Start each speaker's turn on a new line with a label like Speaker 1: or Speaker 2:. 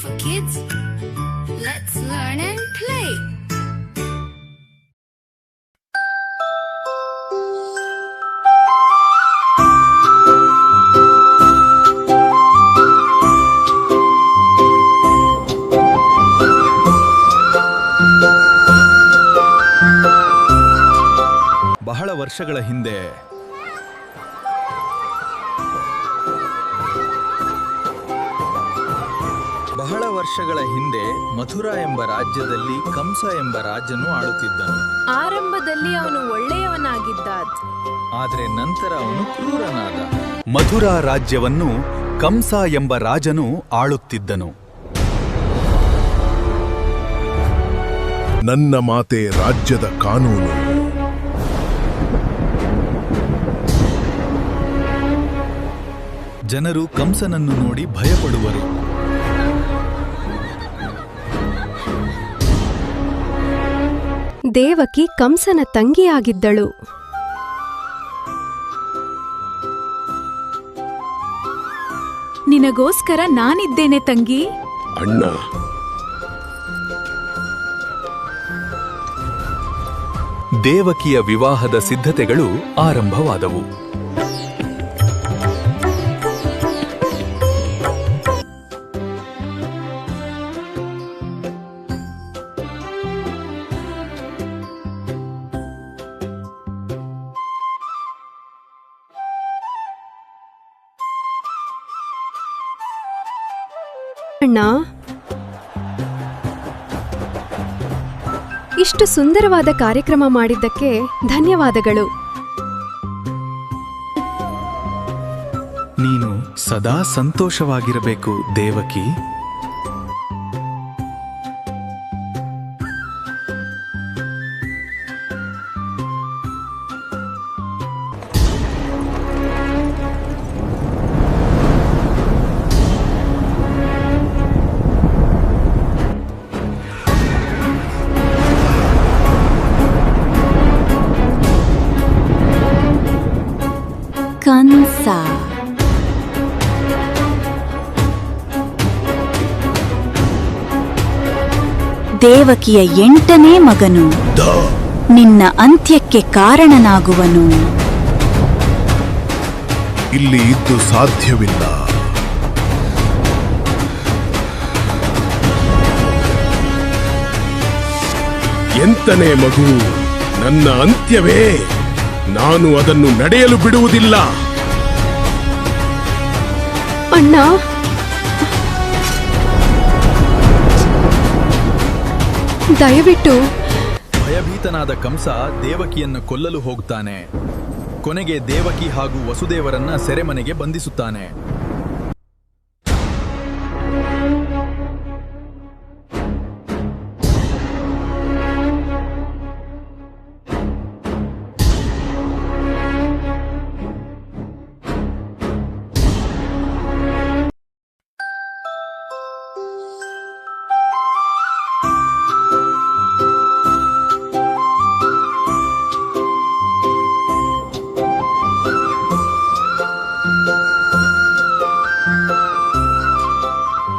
Speaker 1: for kids. Let's learn and play.
Speaker 2: ಬಹಳ ವರ್ಷಗಳ ಹಿಂದೆ ಮಥುರಾ ಎಂಬ ರಾಜ್ಯದಲ್ಲಿ ಕಂಸ ಎಂಬ ರಾಜನು ಆಳುತ್ತಿದ್ದನು.
Speaker 3: ಆರಂಭದಲ್ಲಿ ಅವನು ಒಳ್ಳೆಯವನಾಗಿದ್ದ,
Speaker 2: ಆದರೆ ನಂತರ ಅವನು ಕ್ರೂರನಾದ. ಮಥುರಾ ರಾಜ್ಯವನ್ನು ಕಂಸ ಎಂಬ ರಾಜನು ಆಳುತ್ತಿದ್ದನು.
Speaker 4: ನನ್ನ ಮಾತೆ ರಾಜ್ಯದ ಕಾನೂನು.
Speaker 2: ಜನರು ಕಂಸನನ್ನು ನೋಡಿ ಭಯಪಡುವರು.
Speaker 5: ದೇವಕಿ ಕಂಸನ ತಂಗಿಯಾಗಿದ್ದಳು.
Speaker 3: ನಿನಗೋಸ್ಕರ ನಾನಿದ್ದೇನೆ ತಂಗಿ.
Speaker 4: ಅಣ್ಣ,
Speaker 2: ದೇವಕಿಯ ವಿವಾಹದ ಸಿದ್ಧತೆಗಳು ಆರಂಭವಾದವು.
Speaker 5: ಅಣ್ಣ, ಇಷ್ಟು ಸುಂದರವಾದ ಕಾರ್ಯಕ್ರಮ ಮಾಡಿದ್ದಕ್ಕೆ ಧನ್ಯವಾದಗಳು.
Speaker 2: ನೀನು ಸದಾ ಸಂತೋಷವಾಗಿರಬೇಕು ದೇವಕಿ.
Speaker 3: ಕಂಸ ದೇವಕಿಯ 8ನೇ ಮಗನು, ನಿನ್ನ ಅಂತ್ಯಕ್ಕೆ ಕಾರಣನಾಗುವನು.
Speaker 4: ಇಲ್ಲಿ ಇದ್ದು ಸಾಧ್ಯವಿಲ್ಲ. ಎಂತನೇ ಮಗು, ನನ್ನ ಅಂತ್ಯವೇ. ನಾನು ಅದನ್ನು ನಡೆಯಲು ಬಿಡುವುದಿಲ್ಲ.
Speaker 5: ಅಣ್ಣ, ದಯವಿಟ್ಟು.
Speaker 2: ಭಯಭೀತನಾದ ಕಂಸ ದೇವಕಿಯನ್ನು ಕೊಲ್ಲಲು ಹೋಗುತ್ತಾನೆ. ಕೊನೆಗೆ ದೇವಕಿ ಹಾಗೂ ವಸುದೇವರನ್ನ ಸೆರೆಮನೆಗೆ ಬಂಧಿಸುತ್ತಾನೆ.